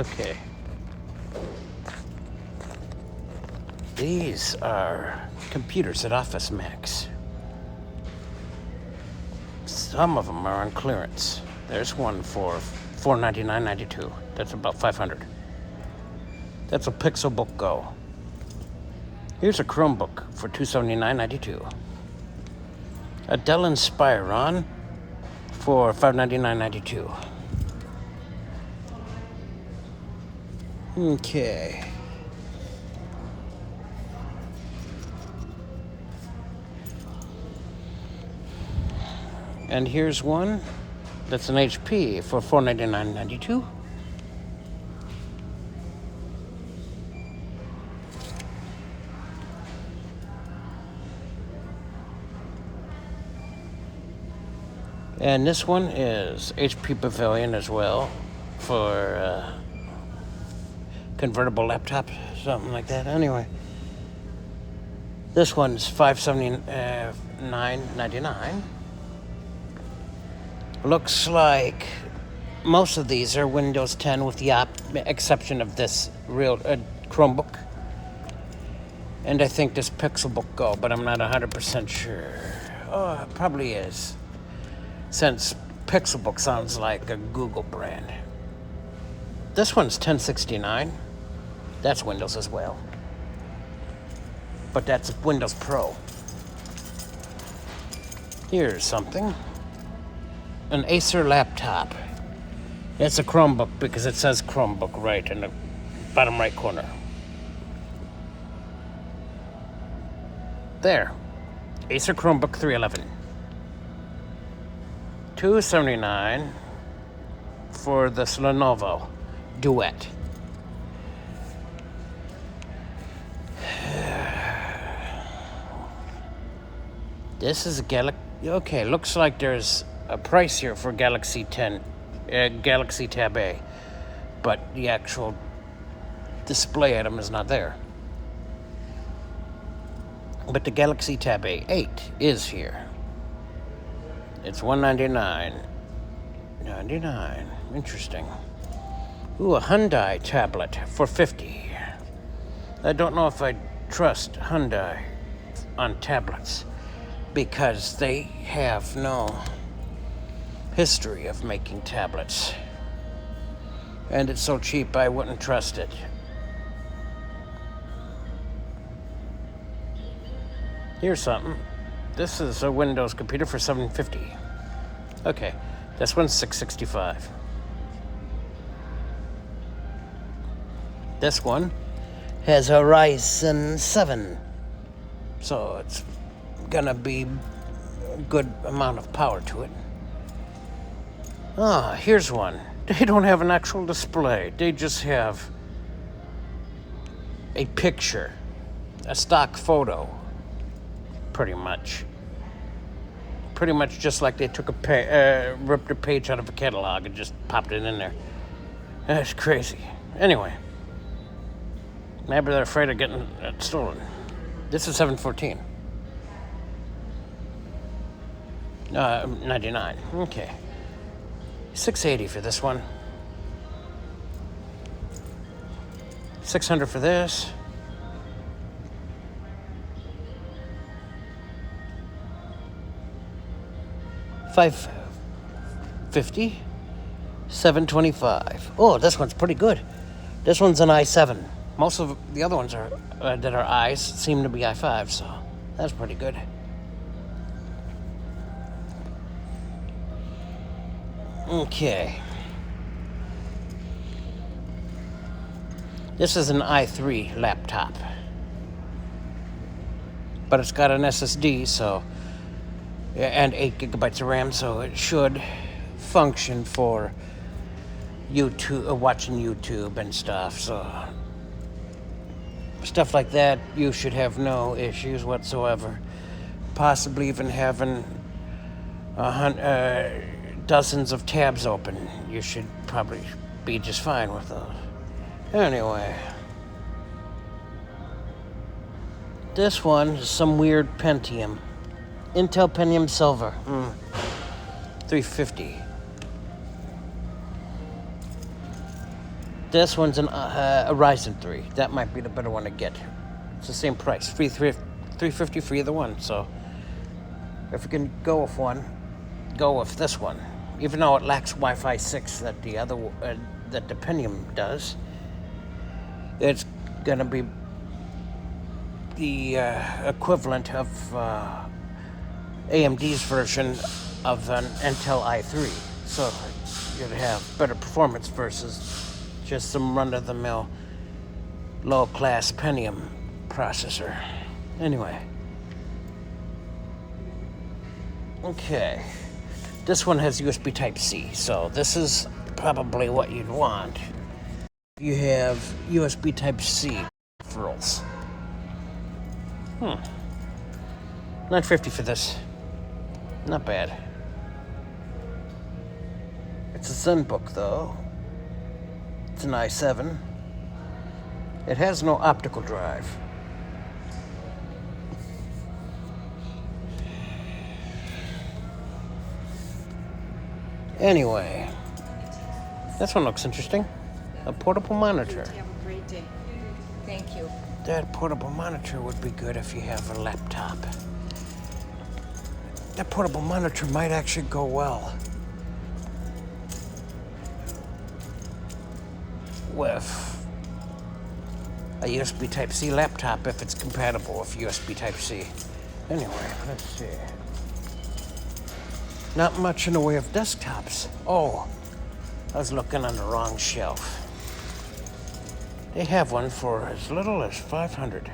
Okay. These are computers at Office Max. Some of them are on clearance. There's one for $499.92. That's about $500. That's a Pixelbook Go. Here's a Chromebook for $279.92. A Dell Inspiron for $599.92. Okay. And here's one that's an HP for $499.92. And this one is HP Pavilion as well for convertible laptop, something like that. Anyway, this one's $579.99. Looks like most of these are Windows 10 with the exception of this real Chromebook. And I think this Pixelbook Go, but I'm not 100% sure. Oh, it probably is, since Pixelbook sounds like a Google brand. This one's $1069. That's Windows as well. But that's Windows Pro. Here's something. An Acer laptop. It's a Chromebook because it says Chromebook right in the bottom right corner. There. Acer Chromebook 311. $279 for this Lenovo Duet. This is a Galaxy. Okay, looks like there's a price here for Galaxy Galaxy Tab A, but the actual display item is not there. But the Galaxy Tab A8 is here. It's $199.99. Interesting. Ooh, a Hyundai tablet for $50. I don't know if I trust Hyundai on tablets because they have no history of making tablets. And it's so cheap I wouldn't trust it. Here's something. This is a Windows computer for $750. Okay, this one's $665. This one has a Ryzen 7, so it's gonna be a good amount of power to it. Ah, here's one. They don't have an actual display. They just have a picture, a stock photo, pretty much. Pretty much just like they took ripped a page out of a catalog and just popped it in there. That's crazy. Anyway, maybe they're afraid of getting it stolen. This is $714. 99. Okay. $680 for this one. $600 for this. $550. $725. Oh, this one's pretty good. This one's an i7. Most of the other ones are that are i's seem to be i5, so that's pretty good. Okay. This is an i3 laptop, but it's got an SSD, so and 8 gigabytes of RAM, so it should function for YouTube, watching YouTube and stuff. So stuff like that, you should have no issues whatsoever. Possibly even having dozens of tabs open, you should probably be just fine with those. Anyway, this one is some weird Pentium. Intel Pentium Silver. $350. This one's a Ryzen 3. That might be the better one to get. It's the same price, $350 for either one. So if you can go with one, go with this one. Even though it lacks Wi-Fi 6 that the other that the Pentium does, it's gonna be the equivalent of AMD's version of an Intel i3. So you're gonna have better performance versus just some run-of-the-mill low-class Pentium processor. Anyway. Okay. This one has USB Type-C, so this is probably what you'd want. You have USB Type-C peripherals. $950 for this. Not bad. It's a ZenBook, though. It's an i7. It has no optical drive. Anyway, this one looks interesting. A portable monitor. Have a great day. Thank you. That portable monitor would be good if you have a laptop. That portable monitor might actually go well with a USB Type-C laptop if it's compatible with USB Type-C. Anyway, let's see. Not much in the way of desktops. Oh, I was looking on the wrong shelf. They have one for as little as $500.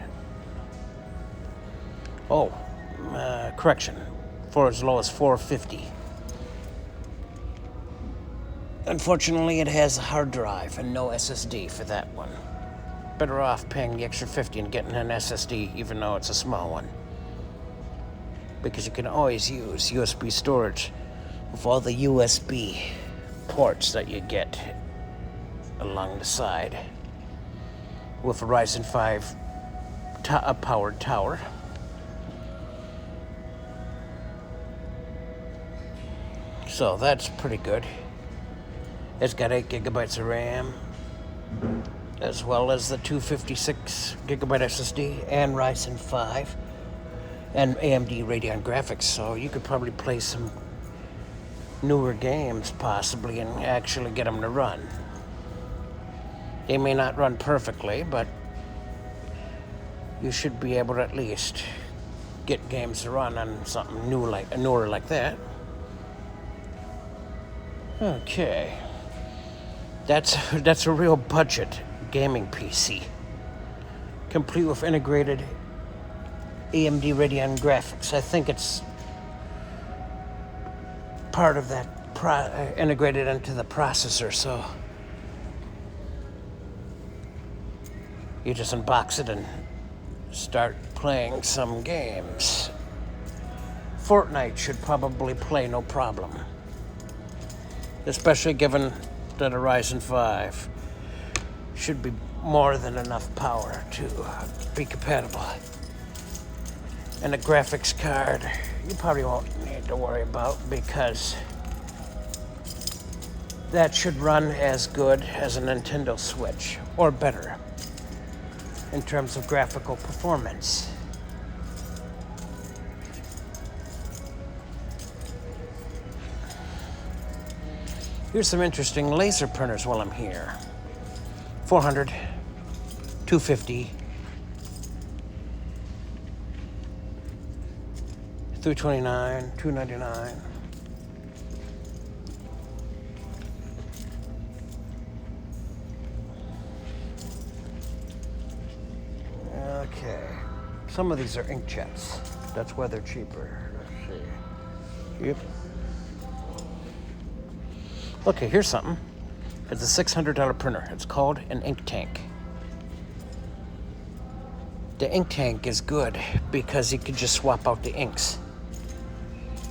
Oh, correction, for as low as $450. Unfortunately, it has a hard drive and no SSD for that one. Better off paying the extra $50 and getting an SSD, even though it's a small one. Because you can always use USB storage with all the USB ports that you get along the side with a Ryzen 5 powered tower. So that's pretty good. It's got 8 gigabytes of RAM, as well as the 256 gigabyte SSD and Ryzen 5 and AMD Radeon graphics, so you could probably play some newer games possibly and actually get them to run. They may not run perfectly, but you should be able to at least get games to run on something newer like that. Okay. That's a real budget gaming PC, complete with integrated AMD Radeon graphics. I think it's part of that integrated into the processor, so you just unbox it and start playing some games. Fortnite should probably play no problem, especially given that a Ryzen 5 should be more than enough power to be compatible. And a graphics card, you probably won't need to worry about, because that should run as good as a Nintendo Switch, or better, in terms of graphical performance. Here's some interesting laser printers while I'm here. 400, 250, 329, 299. Okay. Some of these are inkjets. That's why they're cheaper. Let's see. Yep. Okay, here's something. It's a $600 printer. It's called an ink tank. The ink tank is good because you can just swap out the inks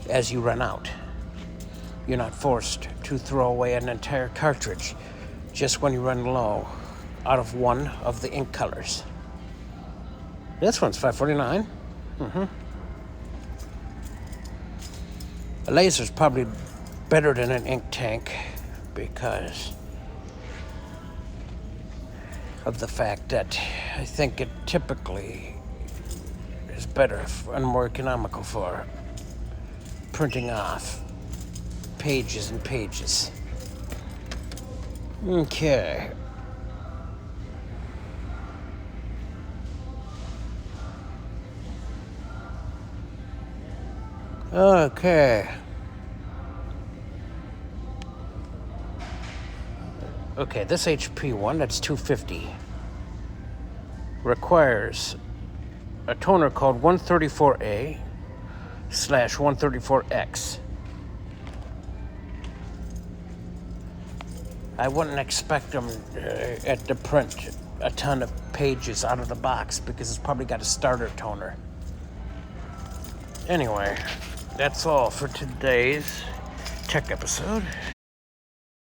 as you run out. You're not forced to throw away an entire cartridge just when you run low out of one of the ink colors. This one's $549. A laser's probably better than an ink tank because of the fact that I think it typically is better and more economical for printing off pages and pages. Okay. Okay. Okay, this HP one, that's 250, requires a toner called 134A / 134X. I wouldn't expect them to print a ton of pages out of the box because it's probably got a starter toner. Anyway, that's all for today's tech episode.